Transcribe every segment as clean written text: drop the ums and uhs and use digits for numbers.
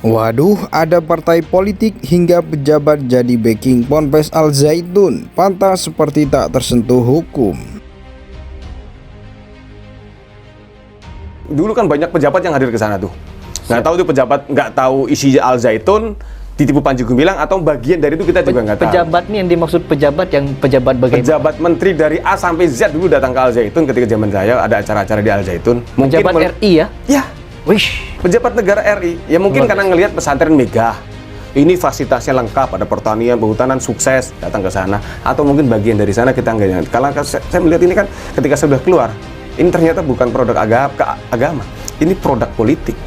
Waduh, ada partai politik hingga pejabat jadi backing Ponpes Al Zaitun, pantas seperti tak tersentuh hukum. Dulu kan banyak pejabat yang hadir ke sana tuh. Nggak tahu tuh pejabat, nggak tahu isi Al Zaitun, ditipu Panji Gumilang atau bagian dari itu kita juga nggak tahu. Pejabat nih yang dimaksud pejabat yang pejabat bagaimana? Pejabat menteri dari A sampai Z dulu datang ke Al Zaitun ketika zaman saya ada acara-acara di Al Zaitun. Pejabat RI ya? Ya. Wish. Pejabat negara RI. Ya mungkin karena ngelihat pesantren megah. Ini fasilitasnya lengkap, ada pertanian, perhutanan sukses, datang ke sana. Atau mungkin bagian dari sana kita nggak. Kalau saya melihat ini kan ketika sudah keluar, ini ternyata bukan produk agama, ini produk politik.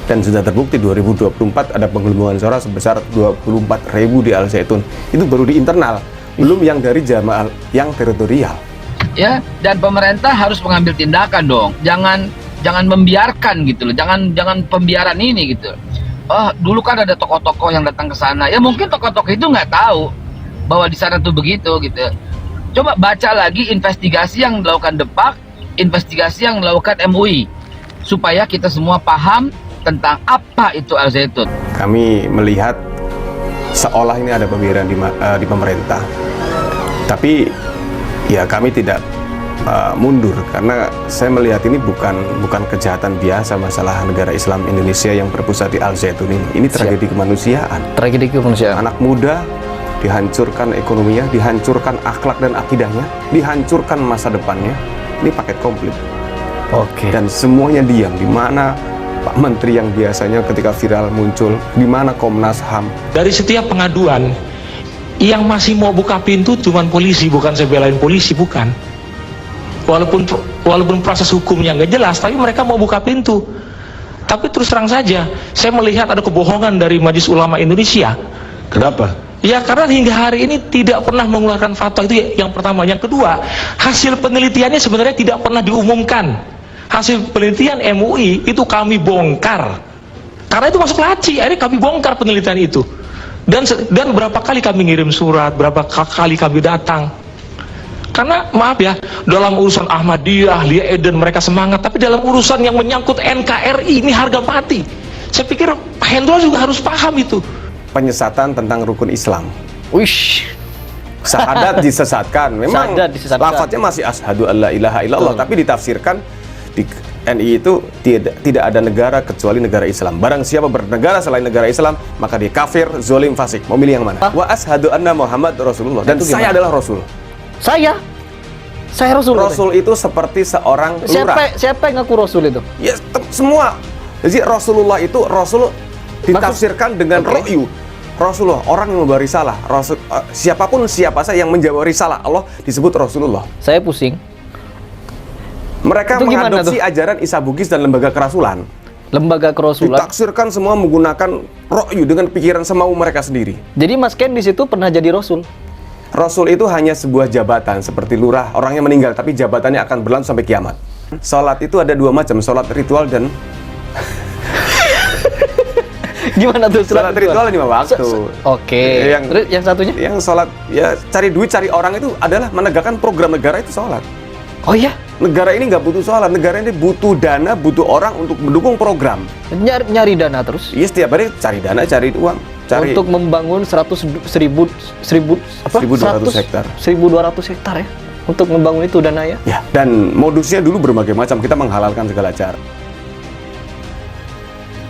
Dan sudah terbukti 2024 ada penggelembungan suara sebesar 24.000 di Al Zaitun. Itu baru di internal, belum yang dari jamaah yang teritorial. Ya, dan pemerintah harus mengambil tindakan dong. Jangan membiarkan gitu loh. Jangan pembiaran ini gitu. Oh, dulu kan ada tokoh-tokoh yang datang ke sana. Ya mungkin tokoh-tokoh itu nggak tahu bahwa di sana tuh begitu gitu. Coba baca lagi investigasi yang dilakukan Depak, investigasi yang dilakukan MUI, supaya kita semua paham tentang apa itu Al Zaitun. Kami melihat seolah ini ada pembiaran di pemerintah, tapi ya kami tidak mundur karena saya melihat ini bukan kejahatan biasa masalah negara Islam Indonesia yang berpusat di Al Zaitun ini. Ini tragedi kemanusiaan. Tragedi kemanusiaan. Anak muda dihancurkan ekonominya, dihancurkan akhlak dan akidahnya, dihancurkan masa depannya. Ini paket komplit. Oke. Dan semuanya diam. Di mana Pak Menteri yang biasanya ketika viral muncul, di mana Komnas HAM? Dari setiap pengaduan, yang masih mau buka pintu cuman polisi, bukan saya belain polisi, bukan. Walaupun proses hukumnya nggak jelas, tapi mereka mau buka pintu. Tapi terus terang saja, saya melihat ada kebohongan dari Majelis Ulama Indonesia. Kenapa? Ya karena hingga hari ini tidak pernah mengeluarkan fatwa, itu yang pertama. Yang kedua, hasil penelitiannya sebenarnya tidak pernah diumumkan. Hasil penelitian MUI itu kami bongkar. Karena itu masuk laci, akhirnya kami bongkar penelitian itu. Dan berapa kali kami ngirim surat, berapa kali kami datang. Karena maaf ya, dalam urusan Ahmadiyah, Lia Eden mereka semangat, tapi dalam urusan yang menyangkut NKRI ini harga mati. Saya pikir Pak Hendro juga harus paham itu. Penyesatan tentang rukun Islam. Wish. Syahadat disesatkan. Memang lafadznya masih asyhadu alla ilaha illallah, tapi ditafsirkan di NI itu tidak ada negara kecuali negara Islam. Barang siapa bernegara selain negara Islam, maka dia kafir, zolim, fasik. Mau milih yang mana? Wa asyhadu anna Muhammad Rasulullah. Dan saya adalah Rasul. Saya Rasul. Rasul itu seperti seorang lurah. Siapa yang ngaku Rasul itu? Ya, semua. Jadi Rasulullah itu Rasul ditafsirkan dengan ro'yu. Rasulullah, orang yang membawa risalah. Siapapun siapa saja yang menjawab risalah Allah disebut Rasulullah. Saya pusing. Mereka mengadopsi ajaran Isa Bugis dan lembaga kerasulan. Lembaga kerasulan. Ditaksirkan semua menggunakan ro'yu dengan pikiran semau mereka sendiri. Jadi Mas Ken di situ pernah jadi Rasul. Rasul itu hanya sebuah jabatan seperti lurah, orangnya meninggal tapi jabatannya akan berlangsung sampai kiamat. Salat itu ada dua macam, salat ritual dan gimana tuh salat ritual 5 waktu. Oke. Yang satunya? Yang salat ya cari duit, cari orang itu adalah menegakkan program negara itu salat. Oh iya? Negara ini nggak butuh salat, negara ini butuh dana, butuh orang untuk mendukung program. Nyari dana terus? Iya, setiap hari cari dana, cari uang. Untuk membangun 1.200 hektar. 1.200 hektar ya. Untuk membangun itu dana ya. Ya, dan modusnya dulu berbagai macam, kita menghalalkan segala cara.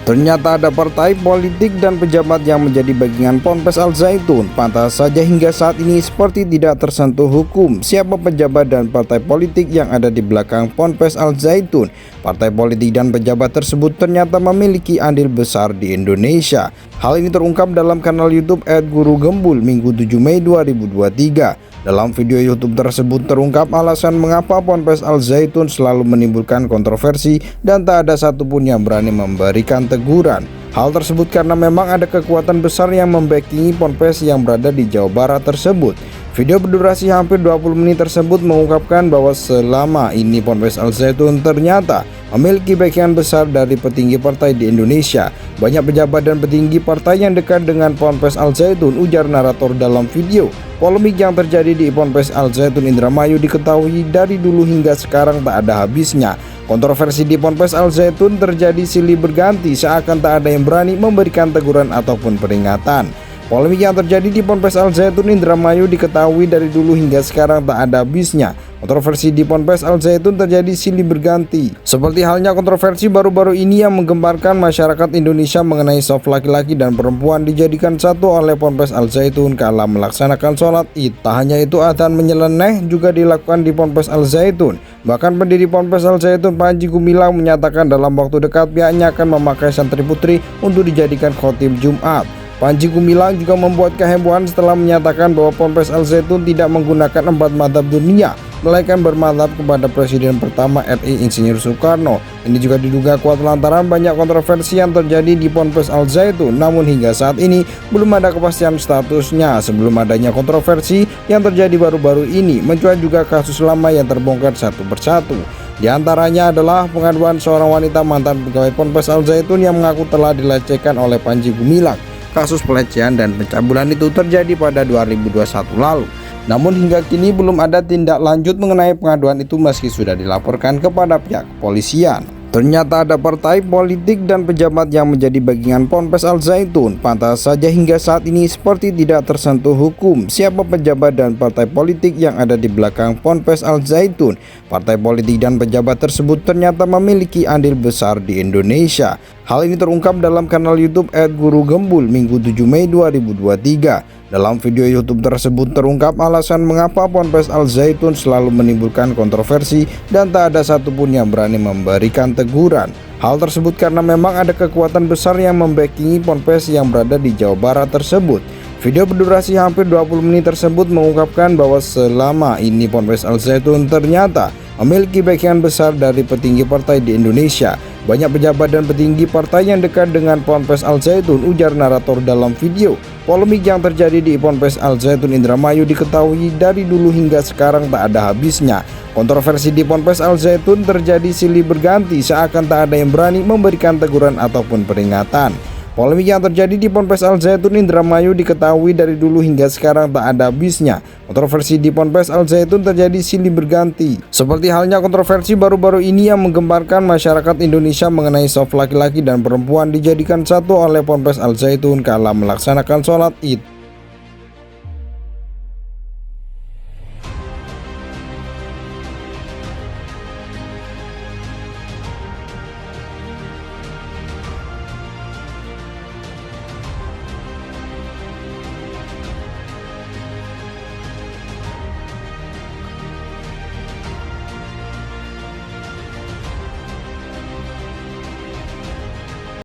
Ternyata ada partai politik dan pejabat yang menjadi bagingan Ponpes Al Zaitun. Pantas saja hingga saat ini seperti tidak tersentuh hukum siapa pejabat dan partai politik yang ada di belakang Ponpes Al Zaitun. Partai politik dan pejabat tersebut ternyata memiliki andil besar di Indonesia. Hal ini terungkap dalam kanal YouTube @gurugembul Minggu 7 Mei 2023. Dalam video YouTube tersebut terungkap alasan mengapa Ponpes Al Zaitun selalu menimbulkan kontroversi dan tak ada satupun yang berani memberikan teguran. Hal tersebut karena memang ada kekuatan besar yang membackingi Ponpes yang berada di Jawa Barat tersebut. Video berdurasi hampir 20 menit tersebut mengungkapkan bahwa selama ini Ponpes Al Zaitun ternyata memiliki backingan besar dari petinggi partai di Indonesia. Banyak pejabat dan petinggi partai yang dekat dengan Ponpes Al Zaitun, ujar narator dalam video. Polemik yang terjadi di Ponpes Al Zaitun Indramayu diketahui dari dulu hingga sekarang tak ada habisnya. Kontroversi di Ponpes Al Zaitun terjadi silih berganti seakan tak ada yang berani memberikan teguran ataupun peringatan. Polemik yang terjadi di Ponpes Al Zaitun Indramayu diketahui dari dulu hingga sekarang tak ada habisnya. Kontroversi di Ponpes Al Zaitun terjadi silih berganti. Seperti halnya kontroversi baru-baru ini yang menggemparkan masyarakat Indonesia mengenai soft laki-laki dan perempuan dijadikan satu oleh Ponpes Al Zaitun kala melaksanakan sholat Id. Tak hanya itu, adzan menyeleneh juga dilakukan di Ponpes Al Zaitun. Bahkan pendiri Ponpes Al Zaitun Panji Gumilang menyatakan dalam waktu dekat pihaknya akan memakai santri putri untuk dijadikan khotib Jumat. Panji Gumilang juga membuat kehebohan setelah menyatakan bahwa Ponpes Al Zaitun tidak menggunakan 4 mazhab dunia, melainkan bermadhab kepada Presiden pertama RI Insinyur Soekarno. Ini juga diduga kuat lantaran banyak kontroversi yang terjadi di Ponpes Al Zaitun, namun hingga saat ini belum ada kepastian statusnya. Sebelum adanya kontroversi yang terjadi baru-baru ini, mencuat juga kasus lama yang terbongkar satu persatu. Di antaranya adalah pengaduan seorang wanita mantan pegawai Ponpes Al Zaitun yang mengaku telah dilecehkan oleh Panji Gumilang. Kasus pelecehan dan pencabulan itu terjadi pada 2021 lalu. Namun hingga kini belum ada tindak lanjut mengenai pengaduan itu meski sudah dilaporkan kepada pihak kepolisian. Ternyata ada partai politik dan pejabat yang menjadi bagian Ponpes Al Zaitun. Pantas saja hingga saat ini seperti tidak tersentuh hukum siapa pejabat dan partai politik yang ada di belakang Ponpes Al Zaitun. Partai politik dan pejabat tersebut ternyata memiliki andil besar di Indonesia. Hal ini terungkap dalam kanal YouTube @gurugembul Minggu 7 Mei 2023. Dalam video YouTube tersebut terungkap alasan mengapa Ponpes Al Zaitun selalu menimbulkan kontroversi dan tak ada satupun yang berani memberikan teguran. Hal tersebut karena memang ada kekuatan besar yang membackingi Ponpes yang berada di Jawa Barat tersebut. Video berdurasi hampir 20 menit tersebut mengungkapkan bahwa selama ini Ponpes Al Zaitun ternyata memiliki backingan besar dari petinggi partai di Indonesia. Banyak pejabat dan petinggi partai yang dekat dengan Ponpes Al Zaitun, ujar narator dalam video. Polemik yang terjadi di Ponpes Al Zaitun Indramayu diketahui dari dulu hingga sekarang tak ada habisnya. Kontroversi di Ponpes Al Zaitun terjadi silih berganti seakan tak ada yang berani memberikan teguran ataupun peringatan. Polemik yang terjadi di Ponpes Al Zaitun Indramayu diketahui dari dulu hingga sekarang tak ada habisnya. Kontroversi di Ponpes Al Zaitun terjadi silih berganti. Seperti halnya kontroversi baru-baru ini yang menggemparkan masyarakat Indonesia mengenai soft laki-laki dan perempuan dijadikan satu oleh Ponpes Al Zaitun kala melaksanakan sholat Id.